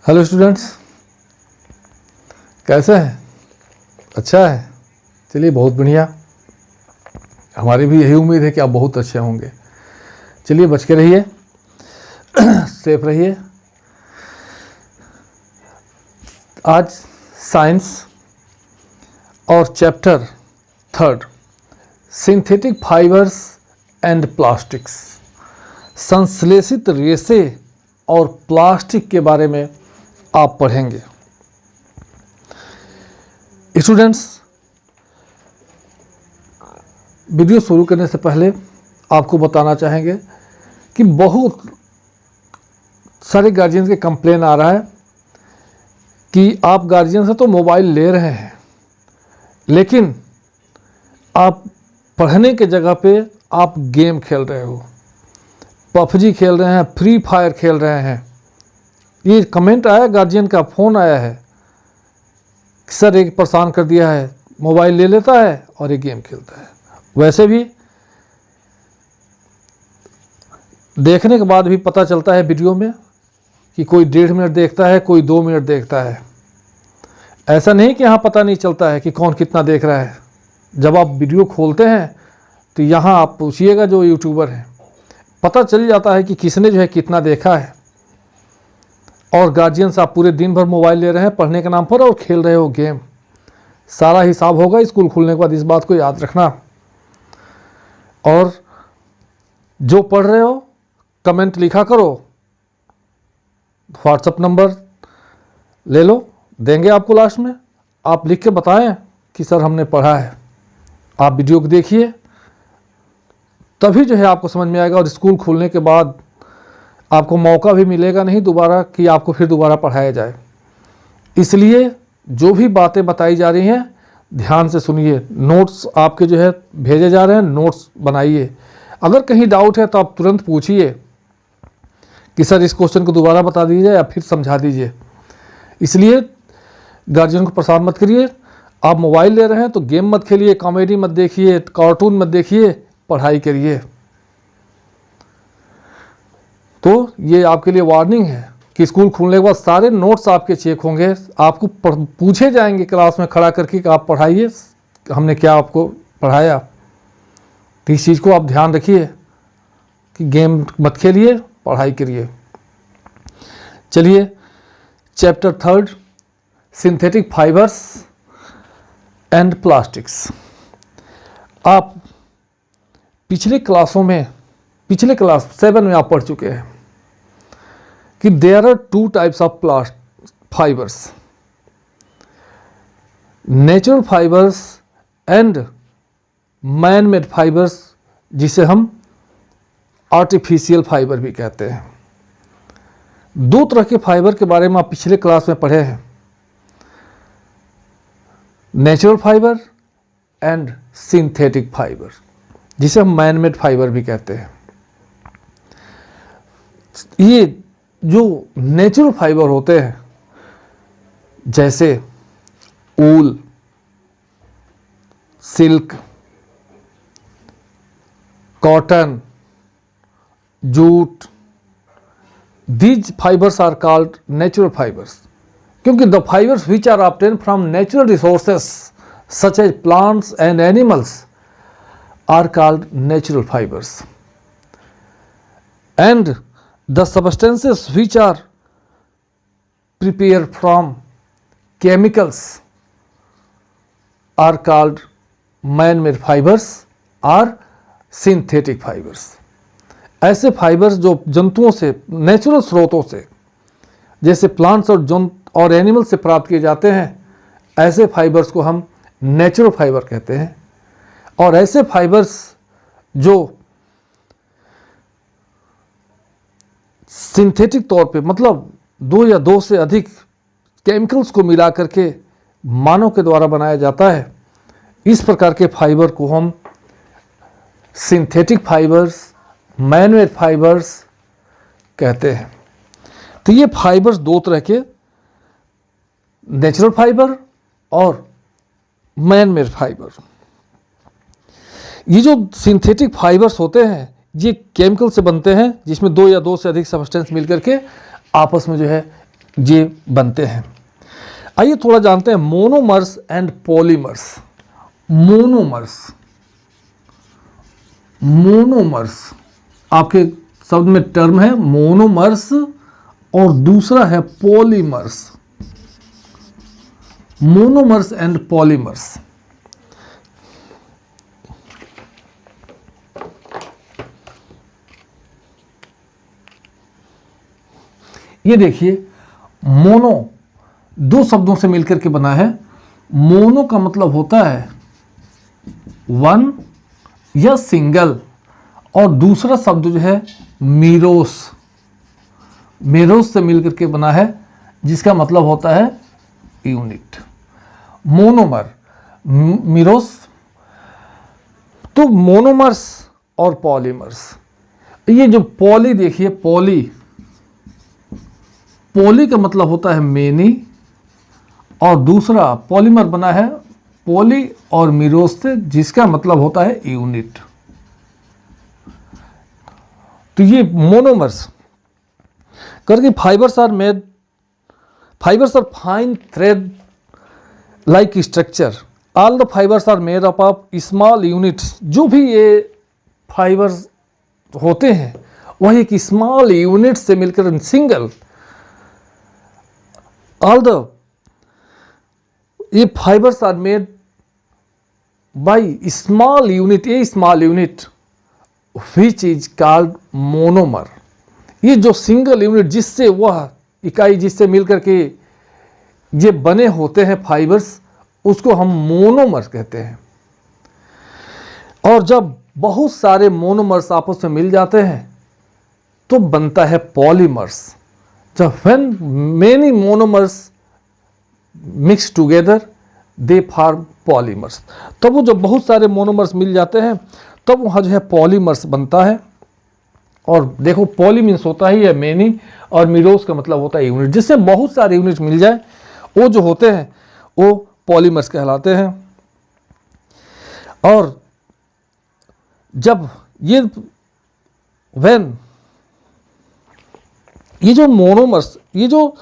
Hello students, कैसे हैं? अच्छा है। चलिए, बहुत बढ़िया। हमारी भी यही उम्मीद है कि आप बहुत अच्छे होंगे। चलिए, बच के रहिए, सेफ रहिए। आज साइंस और chapter 3 synthetic fibres and plastics, संश्लेषित रेशे और प्लास्टिक के बारे में आप पढ़ेंगे। स्टूडेंट्स, वीडियो शुरू करने से पहले आपको बताना चाहेंगे कि बहुत सारे गार्जियन के कंप्लेन आ रहा है कि आप गार्जियन से तो मोबाइल ले रहे हैं, लेकिन आप पढ़ने के जगह पे आप गेम खेल रहे हो, पबजी खेल रहे हैं, फ्री फायर खेल रहे हैं। ये कमेंट आया, गार्जियन का फ़ोन आया है, सर एक परेशान कर दिया है, मोबाइल ले लेता है और एक गेम खेलता है। वैसे भी देखने के बाद भी पता चलता है वीडियो में कि कोई 1.5 मिनट देखता है, कोई 2 मिनट देखता है। ऐसा नहीं कि यहाँ पता नहीं चलता है कि कौन कितना देख रहा है। जब आप वीडियो खोलते हैं तो यहाँ आप पूछिएगा जो यूट्यूबर हैं, पता चल जाता है कि किसने जो है कितना देखा है। और गार्जियंस, आप पूरे दिन भर मोबाइल ले रहे हैं पढ़ने के नाम पर और खेल रहे हो गेम। सारा हिसाब होगा स्कूल खुलने के बाद, इस बात को याद रखना। और जो पढ़ रहे हो कमेंट लिखा करो, व्हाट्सएप नंबर ले लो, देंगे आपको लास्ट में। आप लिख के बताएं कि सर हमने पढ़ा है। आप वीडियो को देखिए, तभी जो है आपको समझ में आएगा। और स्कूल खुलने के बाद आपको मौका भी मिलेगा नहीं दोबारा कि आपको फिर दोबारा पढ़ाया जाए। इसलिए जो भी बातें बताई जा रही हैं ध्यान से सुनिए। नोट्स आपके जो है भेजे जा रहे हैं, नोट्स बनाइए। अगर कहीं डाउट है तो आप तुरंत पूछिए कि सर इस क्वेश्चन को दोबारा बता दीजिए या फिर समझा दीजिए। इसलिए गार्जियन को परेशान मत करिए। आप मोबाइल ले रहे हैं तो गेम मत खेलिए, कॉमेडी मत देखिए, कार्टून मत देखिए, पढ़ाई करिए। तो ये आपके लिए वार्निंग है कि स्कूल खुलने के बाद सारे नोट्स आपके चेक होंगे। आपको पूछे जाएंगे क्लास में खड़ा करके कि आप पढ़ाइए, हमने क्या आपको पढ़ाया। तो इस चीज़ को आप ध्यान रखिए कि गेम मत खेलिए, पढ़ाई करिए। चलिए, chapter 3 synthetic fibres and plastics. आप पिछले क्लासों में, पिछले क्लास 7 में आप पढ़ चुके हैं कि there are 2 types of fibres, natural fibres and man made fibres, जिसे हम आर्टिफिशियल फाइबर भी कहते हैं। 2 तरह के फाइबर के बारे में आप पिछले क्लास में पढ़े हैं, natural fibre and synthetic fibre, जिसे हम मैन मेड फाइबर भी कहते हैं। ये जो नेचुरल फाइबर होते हैं, जैसे wool, silk, cotton, jute, these fibers are called natural fibers, क्योंकि the fibers which are obtained from natural resources such as plants and animals are called natural fibers, and the substances which are prepared from chemicals are called man-made fibers or synthetic fibers। ऐसे fibres जो जंतुओं से, natural स्रोतों से, जैसे plants और animal से प्राप्त किए जाते हैं, ऐसे फाइबर्स को हम नेचुरल फाइबर कहते हैं। और ऐसे फाइबर्स जो सिंथेटिक तौर पे, मतलब 2 या 2 से अधिक केमिकल्स को मिला करके मानव के द्वारा बनाया जाता है, इस प्रकार के फाइबर को हम synthetic fibres, man made fibres कहते हैं। तो ये फाइबर्स 2 तरह के, नेचुरल फाइबर और मैन मेड फाइबर। ये जो सिंथेटिक फाइबर्स होते हैं ये केमिकल से बनते हैं, जिसमें 2 या 2 से अधिक सब्सटेंस मिलकर के आपस में जो है ये बनते हैं। आइए थोड़ा जानते हैं मोनोमर्स एंड पॉलीमर्स। मोनोमर्स आपके शब्द में टर्म है मोनोमर्स और दूसरा है पॉलीमर्स। Monomers and polymers. ये देखिए, मोनो दो शब्दों से मिलकर के बना है। मोनो का मतलब होता है वन या सिंगल, और दूसरा शब्द जो है मीरोस, मेरोस से मिलकर के बना है, जिसका मतलब होता है यूनिट। मोनोमर, मीरोस। तो मोनोमर्स और पॉलीमर्स। ये जो पॉली देखिए, पॉली का मतलब होता है मेनी, और दूसरा पॉलीमर बना है पॉली और मीरोस से, जिसका मतलब होता है यूनिट। तो ये मोनोमर्स करके fibres are fine thread like structure. All the fibres are made up of small units. जो भी ये फाइबर्स होते हैं वह एक स्मॉल यूनिट से मिलकर सिंगल, ऑल द ये fibres are made by small unit, ये small unit which is called monomer. ये जो सिंगल यूनिट, जिससे वह इकाई जिससे मिलकर के ये बने होते हैं फाइबर्स, उसको हम मोनोमर कहते हैं। और जब बहुत सारे मोनोमर्स आपस में मिल जाते हैं तो बनता है पॉलीमर्स। जब when many monomers mix together they form polymers. तब वो जब बहुत सारे मोनोमर्स मिल जाते हैं तब वहाँ जो है पॉलीमर्स बनता है। और देखो, पॉली मीन्स होता ही है मेनी, और मीरोस का मतलब होता है यूनिट। जिससे बहुत सारे यूनिट मिल जाए वो जो होते हैं वो पॉलीमर्स कहलाते हैं। और जब ये जो मोनोमर्स, ये जो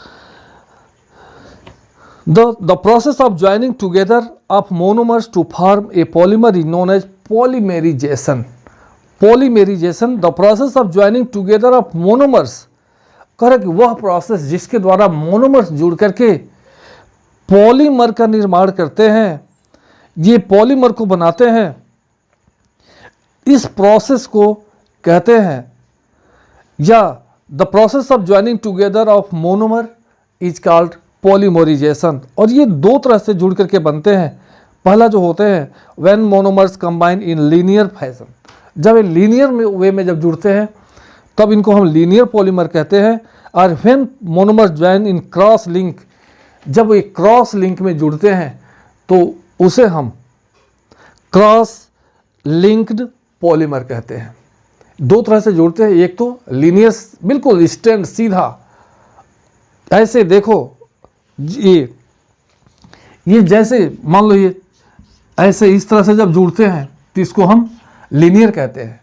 the process of joining together of monomers to form a polymer is known as polymerization. Polymerization, the process of joining together of monomers, करें कि वह प्रोसेस जिसके द्वारा मोनोमर्स जुड़ करके पॉलीमर का निर्माण करते हैं, ये पॉलीमर को बनाते हैं, इस प्रोसेस को कहते हैं, या the process of joining together of monomer is called polymerisation. और ये दो तरह से जुड़ करके बनते हैं। पहला जो होते हैं when monomers combine in linear fashion. जब ये लीनियर वे में जब जुड़ते हैं तब इनको हम लीनियर पॉलीमर कहते हैं। और when monomers join in cross link, जब ये क्रॉस लिंक में जुड़ते हैं तो उसे हम क्रॉस लिंक्ड पॉलीमर कहते हैं। दो तरह से जुड़ते हैं, एक तो लीनियर, बिल्कुल स्टैंड सीधा, ऐसे देखो ये जैसे मान लो ये ऐसे इस तरह से जब जुड़ते हैं तो इसको हम लीनियर कहते हैं,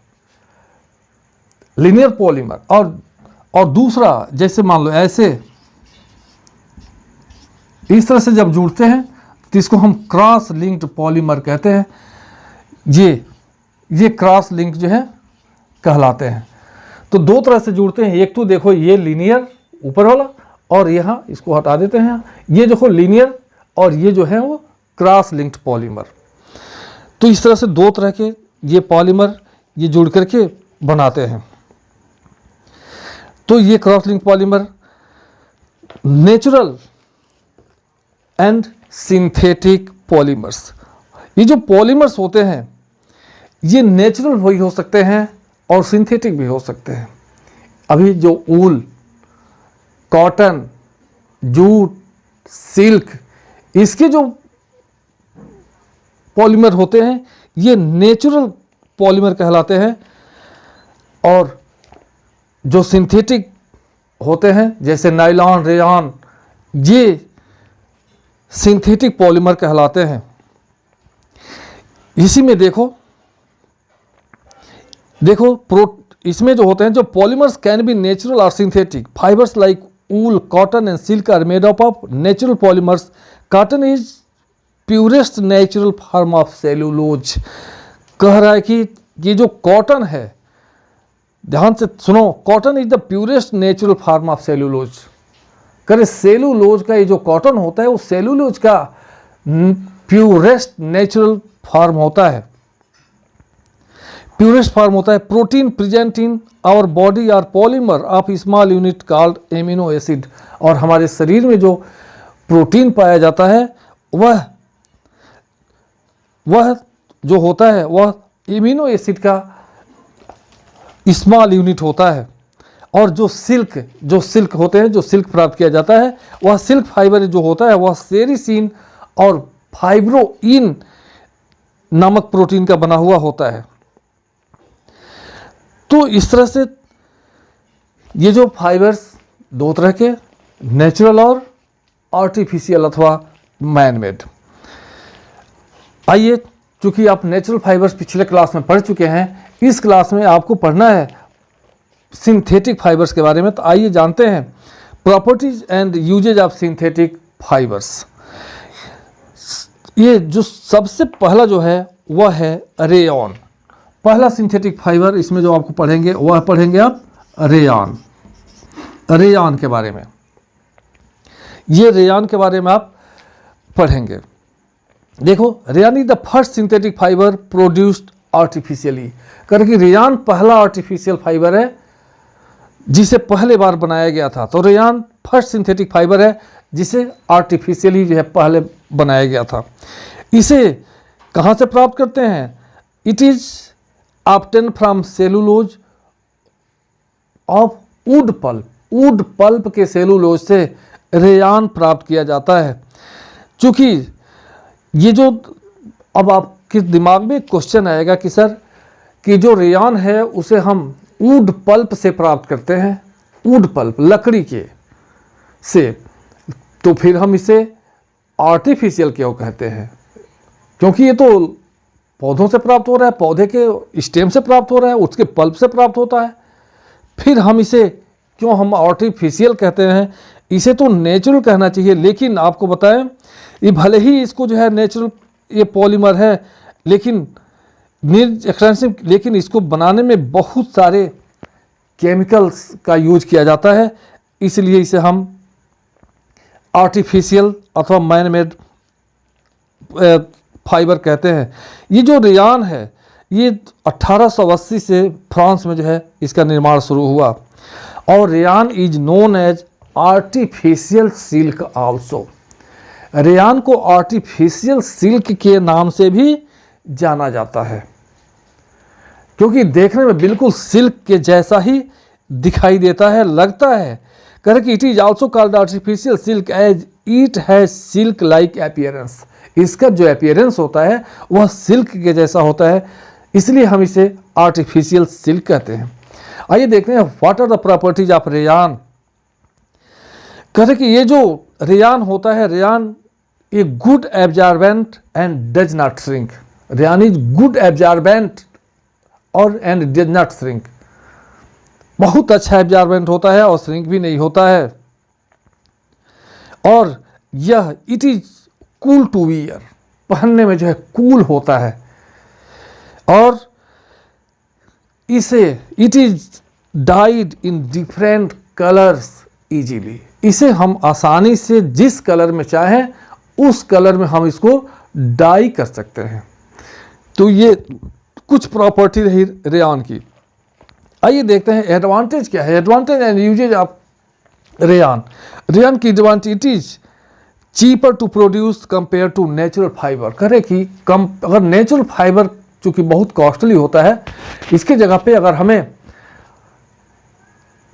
लीनियर पॉलीमर। और दूसरा जैसे मान लो ऐसे इस तरह से जब जुड़ते हैं तो इसको हम क्रॉस लिंक्ड पॉलीमर कहते हैं। ये क्रॉस लिंक जो है कहलाते हैं। तो दो तरह से जुड़ते हैं, एक तो देखो ये लीनियर ऊपर वाला, और यहाँ इसको हटा देते हैं, ये देखो लीनियर, और ये जो है वो क्रॉस लिंक्ड पॉलीमर। तो इस तरह से दो तरह के ये पॉलीमर ये जुड़ करके बनाते हैं। तो ये cross linked polymer natural and synthetic polymers. ये जो पॉलीमर्स होते हैं ये नेचुरल भी हो सकते हैं और सिंथेटिक भी हो सकते हैं। अभी जो ऊल, कॉटन, जूट, सिल्क, इसके जो पॉलीमर होते हैं ये नेचुरल पॉलीमर कहलाते हैं। और जो सिंथेटिक होते हैं जैसे नायलॉन, रेयॉन, ये सिंथेटिक पॉलीमर कहलाते हैं। इसी में देखो इसमें जो होते हैं जो पॉलीमर्स कैन बी नेचुरल और synthetic fibres like wool, cotton and silk are made up of natural polymers. Cotton is purest natural form of cellulose. कह रहा है कि ये जो कॉटन है, ध्यान से सुनो, cotton is the purest natural form of cellulose. करे सेलुलोज का ये जो कॉटन होता है वो सेलुलोज का प्यूरेस्ट नेचुरल फॉर्म होता है, प्यूरेस्ट फॉर्म होता है। Protein present in our body are polymer of small unit called amino acid. और हमारे शरीर में जो प्रोटीन पाया जाता है वह जो होता है वह एमिनो एसिड का स्मॉल यूनिट होता है। और जो सिल्क होते हैं, जो सिल्क प्राप्त किया जाता है, वह सिल्क फाइबर जो होता है वह सेरिसिन और फाइब्रोइन नामक प्रोटीन का बना हुआ होता है। तो इस तरह से ये जो फाइबर्स दो तरह के, नेचुरल और आर्टिफिशियल अथवा मैनमेड। आइए, चूंकि आप नेचुरल फाइबर्स पिछले क्लास में पढ़ चुके हैं, इस क्लास में आपको पढ़ना है सिंथेटिक फाइबर्स के बारे में। तो आइए जानते हैं properties and usage of synthetic fibres. ये जो सबसे पहला जो है वह है रेयॉन। पहला सिंथेटिक फाइबर इसमें जो आपको पढ़ेंगे वह पढ़ेंगे आप रेयॉन के बारे में। ये रेयॉन के बारे में आप पढ़ेंगे। देखो, rayon is the first synthetic fibre produced artificially. करके रेयॉन पहला आर्टिफिशियल फाइबर है जिसे पहले बार बनाया गया था। तो रेयॉन फर्स्ट सिंथेटिक फाइबर है जिसे आर्टिफिशियली जो है पहले बनाया गया था। इसे कहाँ से प्राप्त करते हैं? It is obtain from cellulose of wood pulp. Wood pulp के सेलुलोज से रेयॉन प्राप्त किया जाता है। चूंकि ये जो, अब आपके दिमाग में क्वेश्चन आएगा कि सर कि जो रेयॉन है उसे हम वुड पल्प से प्राप्त करते हैं, वुड पल्प लकड़ी के से, तो फिर हम इसे आर्टिफिशियल क्यों कहते हैं? क्योंकि ये तो पौधों से प्राप्त हो रहा है, पौधे के स्टेम से प्राप्त हो रहा है, उसके पल्प से प्राप्त होता है। फिर हम इसे क्यों हम आर्टिफिशियल कहते हैं? इसे तो नेचुरल कहना चाहिए। लेकिन आपको बताएं, ये भले ही इसको जो है नेचुरल ये पॉलीमर है, लेकिन लेकिन इसको बनाने में बहुत सारे केमिकल्स का यूज किया जाता है, इसलिए इसे हम आर्टिफिशियल अथवा मैन मेड फाइबर कहते हैं। ये जो रेयॉन है ये 1880 से फ्रांस में जो है इसका निर्माण शुरू हुआ। और rayon is known as artificial silk also. Rayon को आर्टिफिशियल सिल्क के नाम से भी जाना जाता है, क्योंकि देखने में बिल्कुल सिल्क के जैसा ही दिखाई देता है, लगता है। कह कि it is also called artificial silk as it has silk like appearance. इसका जो अपीयरेंस होता है वह सिल्क के जैसा होता है, इसलिए हम इसे आर्टिफिशियल सिल्क कहते हैं। आइए देखते हैं what are the properties of rayon. कहते कि ये जो रेयॉन होता है, rayon a good absorbent and does not shrink. Rayon is good absorbent और एंड डज नॉट श्रिंक। बहुत अच्छा एब्जॉर्बेंट होता है और श्रिंक भी नहीं होता है। और यह it is cool to wear, पहनने में जो है कूल होता है। और इसे it is dyed in different colours easily. इसे हम आसानी से जिस कलर में चाहें उस कलर में हम इसको डाई कर सकते हैं। तो ये कुछ प्रॉपर्टी रही रेयॉन की। आइए देखते हैं एडवांटेज क्या है, advantage and usage of rayon. Rayon की advantage, it is cheaper to produce compare to natural fibre. करे कि अगर नेचुरल फाइबर चूंकि बहुत कॉस्टली होता है, इसकी जगह पे अगर हमें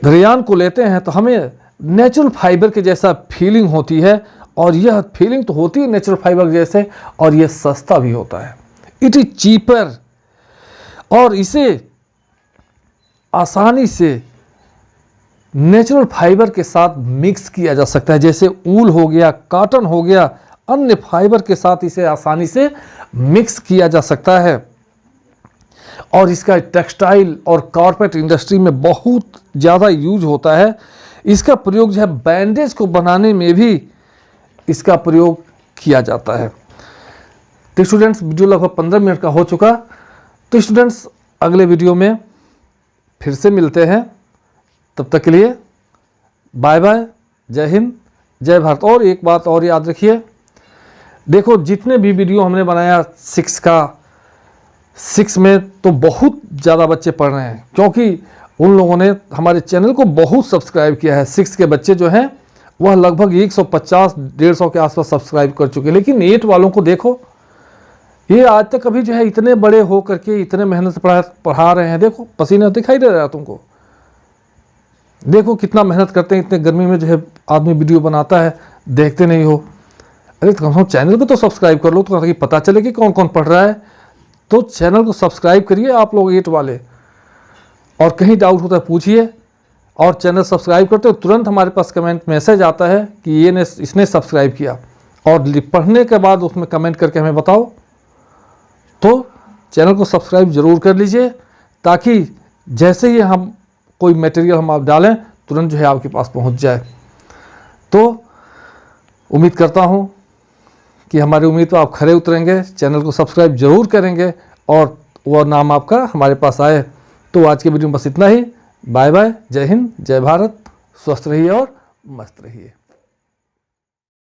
रेयॉन को लेते हैं तो हमें नेचुरल फाइबर के जैसा फीलिंग होती है। और यह फीलिंग तो होती है नेचुरल फाइबर जैसे, और यह सस्ता भी होता है। इट इज चीपर, और इसे आसानी से नेचुरल फाइबर के साथ मिक्स किया जा सकता है। जैसे ऊल हो गया, कॉटन हो गया, अन्य फाइबर के साथ इसे आसानी से मिक्स किया जा सकता है। और इसका टेक्सटाइल और कारपेट इंडस्ट्री में बहुत ज़्यादा यूज होता है। इसका प्रयोग जो है बैंडेज को बनाने में भी इसका प्रयोग किया जाता है। तो स्टूडेंट्स, वीडियो लगभग 15 मिनट का हो चुका। तो स्टूडेंट्स, अगले वीडियो में फिर से मिलते हैं। तब तक के लिए बाय बाय, जय हिंद, जय भारत। और एक बात और याद रखिए, देखो जितने भी वीडियो हमने बनाया 6 में तो बहुत ज़्यादा बच्चे पढ़ रहे हैं, क्योंकि उन लोगों ने हमारे चैनल को बहुत सब्सक्राइब किया है। 6 के बच्चे जो हैं वह लगभग 150-150 के आसपास सब्सक्राइब कर चुके हैं। लेकिन 8 वालों को देखो, ये आज तक अभी जो है इतने बड़े हो करके इतने मेहनत से पढ़ा रहे हैं। देखो पसीना दिखाई दे रहा है तुमको, देखो कितना मेहनत करते हैं। इतने गर्मी में जो है आदमी वीडियो बनाता है, देखते नहीं हो। अरे कम से कम चैनल को तो सब्सक्राइब कर लो, तो ताकि पता चले कि कौन कौन पढ़ रहा है। तो चैनल को सब्सक्राइब करिए आप लोग 8 वाले, और कहीं डाउट होता है पूछिए। और चैनल सब्सक्राइब करते हो तुरंत हमारे पास कमेंट मैसेज आता है कि इसने सब्सक्राइब किया, और पढ़ने के बाद उसमें कमेंट करके हमें बताओ। तो चैनल को सब्सक्राइब ज़रूर कर लीजिए, ताकि जैसे ही हम कोई मटेरियल हम आप डालें तुरंत जो है आपके पास पहुंच जाए। तो उम्मीद करता हूं कि हमारी उम्मीद पर आप खरे उतरेंगे, चैनल को सब्सक्राइब जरूर करेंगे और वह नाम आपका हमारे पास आए। तो आज के वीडियो में बस इतना ही। बाय बाय, जय हिंद, जय भारत। स्वस्थ रहिए और मस्त रहिए।